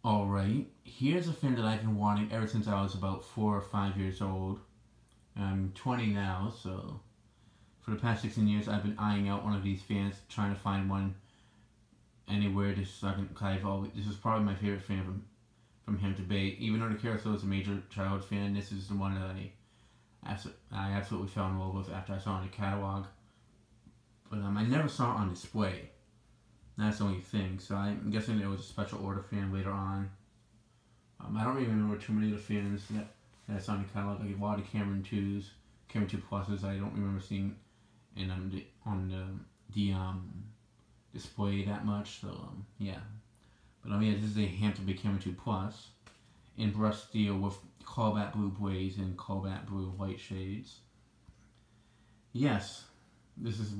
Alright, here's a fan that I've been wanting ever since I was about 4 or 5 years old. I'm 20 now, so for the past 16 years I've been eyeing out one of these fans, trying to find one anywhere. This is probably my favorite fan from Hampton Bay. Even though the carousel is a major childhood fan, this is the one that I absolutely fell in love with after I saw it in the catalog. But I never saw it on display. That's the only thing, so I'm guessing it was a special order fan later on. I don't even remember too many of the fans that I saw in the catalog. Like a lot of Cameron 2s, Cameron 2 Pluses, I don't remember seeing on the display that much, so yeah. But yeah, this is a Hampton Bay Cameron 2 Plus in brushed steel with cobalt blue blaze and cobalt blue white shades. Yes. This is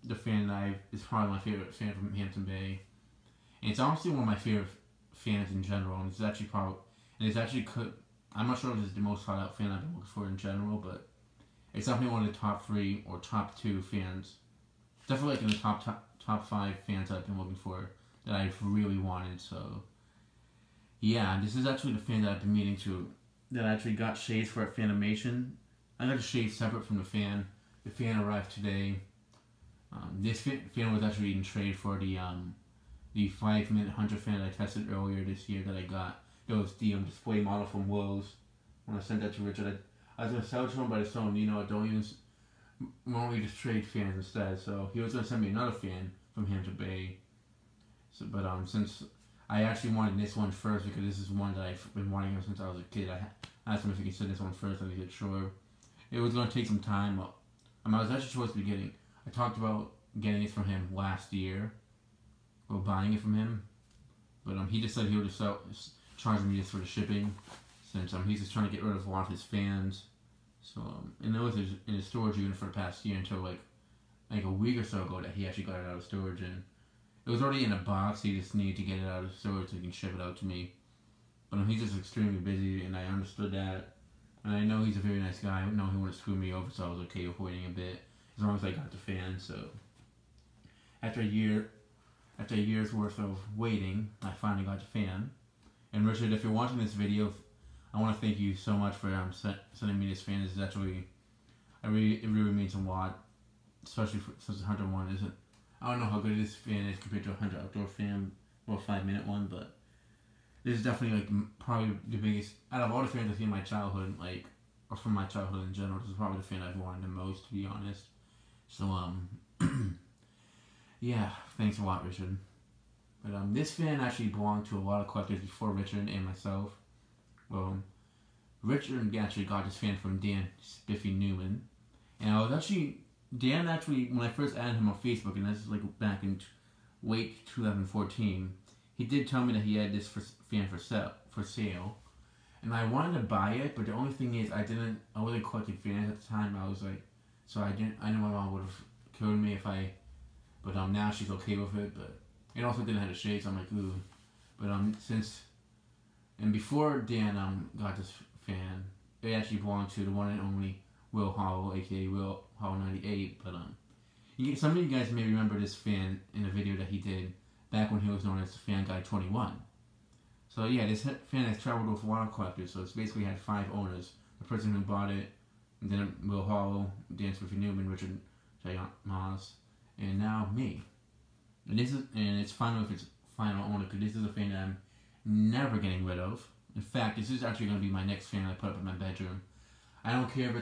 the fan that is probably my favorite fan from Hampton Bay, and it's honestly one of my favorite fans in general. And I'm not sure if it's the most sought out fan I've been looking for in general, but it's definitely one of the top 3 or top 2 fans. Definitely like in the top 5 fans I've been looking for that I've really wanted. So yeah, this is actually the fan that I've been meaning to. That I actually got shades for at Fanimation. I got the shades separate from the fan. The fan arrived today. This fan was actually in trade for the 5-minute Hunter fan I tested earlier this year that I got. It was the display model from Lowe's. When I sent that to Richard, I was going to sell it to him, but I told him, why don't we just trade fans instead? So he was going to send me another fan from Hampton Bay. So, but since I actually wanted this one first, because this is one that I've been wanting ever since I was a kid, I asked him if he could send this one first, and he said sure. It was going to take some time. I was actually supposed to be I talked about getting it from him last year, or buying it from him, but he just said he would just charge me just for the shipping, since he's just trying to get rid of a lot of his fans. So and it was in his storage unit for the past year until like a week or so ago that he actually got it out of storage, and it was already in a box. He just needed to get it out of storage so he can ship it out to me. But he's just extremely busy, and I understood that. And I know he's a very nice guy. I know he wouldn't screw me over, so I was okay with waiting a bit, as long as I got the fan. So after a year's worth of waiting, I finally got the fan. And Richard, if you're watching this video, I want to thank you so much for sending me this fan. This is actually, it really means a lot, especially since the Hunter one isn't. I don't know how good this fan is compared to a Hunter outdoor fan, or a 5-minute one, but this is definitely probably the biggest out of all the fans I've seen in my childhood, or from my childhood in general. This is probably the fan I've wanted the most, to be honest. So yeah, thanks a lot, Richard. But this fan actually belonged to a lot of collectors before Richard and myself. Well, Richard actually got this fan from Dan Spiffy Newman, and Dan actually, when I first added him on Facebook, and this is back in late 2014. He did tell me that he had this fan for sale, and I wanted to buy it, but the only thing is I wasn't collecting fans at the time. I know my mom would have killed me but now she's okay with it, but it also didn't have the shades, so I'm like, ooh. But before Dan got this fan, it actually belonged to the one and only Will Howell, aka Will Howell 98, but some of you guys may remember this fan in a video that he did back when he was known as Fan Guy 21. So yeah, this fan has traveled with a lot of collectors, so it's basically had 5 owners. The person who bought it, and then Will Howell, Dan Spiffy Newman, Richard J. Moss, and now me. And it's finally with its final owner, because this is a fan that I'm never getting rid of. In fact, this is actually going to be my next fan I put up in my bedroom. I don't care if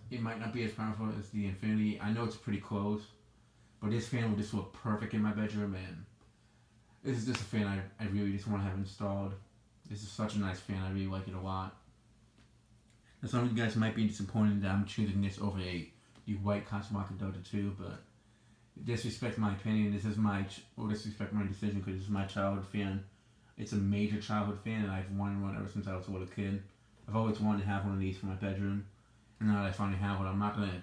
it might not be as powerful as the Infinity. I know it's pretty close, but this fan will just look perfect in my bedroom, and this is just a fan I really just want to have installed. This is such a nice fan. I really like it a lot. And some of you guys might be disappointed that I'm choosing this over the white Kasmaka Delta 2, but disrespect my opinion. Disrespect my decision, because this is my childhood fan. It's a major childhood fan, and I've wanted one ever since I was a little kid. I've always wanted to have one of these for my bedroom, and now that I finally have one, I'm not going to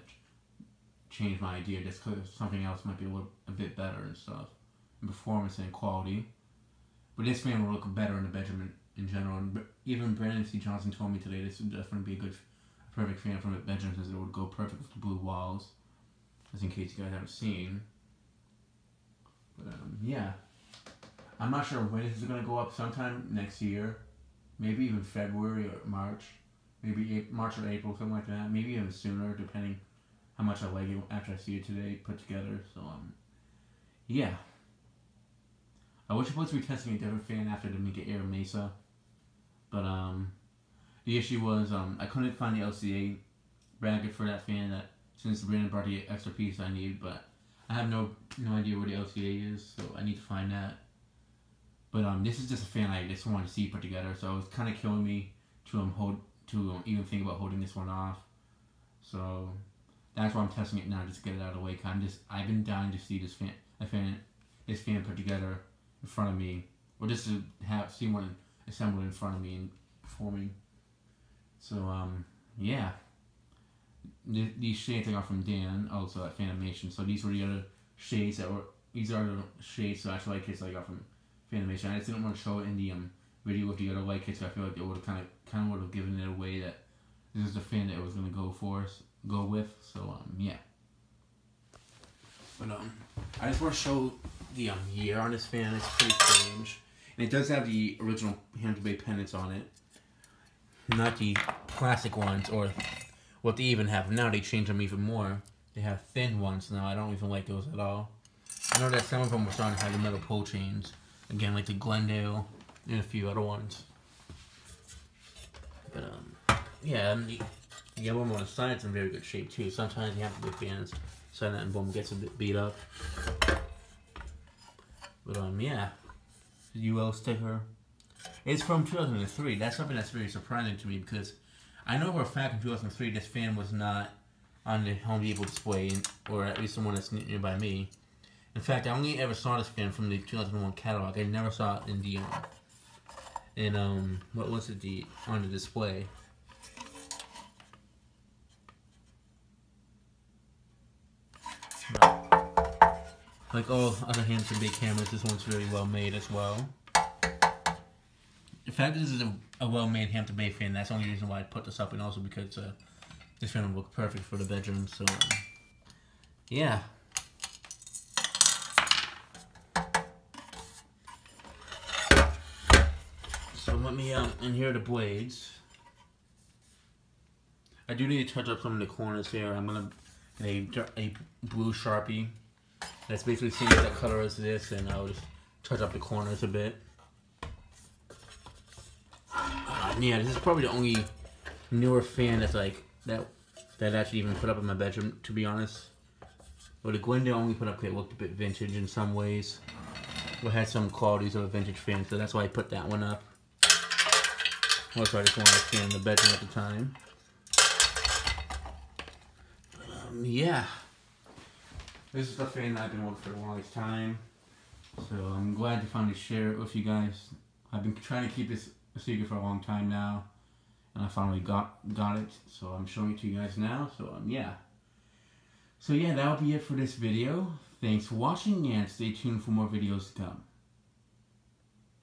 change my idea just because something else might be a bit better and stuff. Performance and quality, but this fan will look better in the bedroom in general. And even Brandon C. Johnson told me today this would definitely be a perfect fan for the bedroom, since it would go perfect with the blue walls. Just in case you guys haven't seen. But yeah, I'm not sure when this is going to go up, sometime next year. Maybe even February or March. Maybe March or April, something like that. Maybe even sooner, depending how much I like it after I see it today put together. So, yeah. I was supposed to be testing a different fan after the Mega Air Mesa. But, the issue was, I couldn't find the LCA bracket for that fan that, since Brandon brought the extra piece I need, but I have no idea where the LCA is, so I need to find that. But, this is just a fan I just wanted to see put together, so it was kind of killing me to even think about holding this one off. So, that's why I'm testing it now, just to get it out of the way. I've been dying to see this fan put together in front of me, or just to see one assembled in front of me and for me. So yeah, these shades I got from Dan, also at Fanimation. So these were the other shades these are the shades, so actually light kits I got from Fanimation. I just didn't want to show it in the video with the other light kits. I feel like it would have kind of would have given it away that this is the fan that it was gonna go with. So yeah. But I just want to show the year on this fan. It's pretty strange, and it does have the original Hampton Bay pendants on it, not the plastic ones, or what they even have now. They changed them even more. They have thin ones now. I don't even like those at all. I know that some of them were starting to have the metal pull chains again, like the Glendale and a few other ones. But yeah, and the yellow one on the side's in very good shape too. Sometimes you have to be fans, so that and boom, gets a bit beat up. But yeah, the UL sticker. It's from 2003. That's something that's very surprising to me, because I know for a fact in 2003 this fan was not on the Home Depot display, or at least the one that's nearby me. In fact, I only ever saw this fan from the 2001 catalog. I never saw it in the what was it, on the display. Like all other Hampton Bay cameras, this one's very well made as well. The fact that this is a well-made Hampton Bay fan, that's the only reason why I put this up, and also because this fan will look perfect for the bedroom. So yeah. So let me and here are the blades. I do need to touch up some of the corners here. I'm gonna get a blue Sharpie that's basically the same exact color as this, and I'll just touch up the corners a bit. Yeah, this is probably the only newer fan that's like that actually even put up in my bedroom, to be honest. But the Glendale only put up because it looked a bit vintage in some ways. It had some qualities of a vintage fan, so that's why I put that one up. Also, I just wanted a fan in the bedroom at the time. Yeah. This is the fan that I've been working for the longest time. So I'm glad to finally share it with you guys. I've been trying to keep this a secret for a long time now, and I finally got it. So I'm showing it to you guys now. So yeah. So yeah, that'll be it for this video. Thanks for watching, and stay tuned for more videos to come.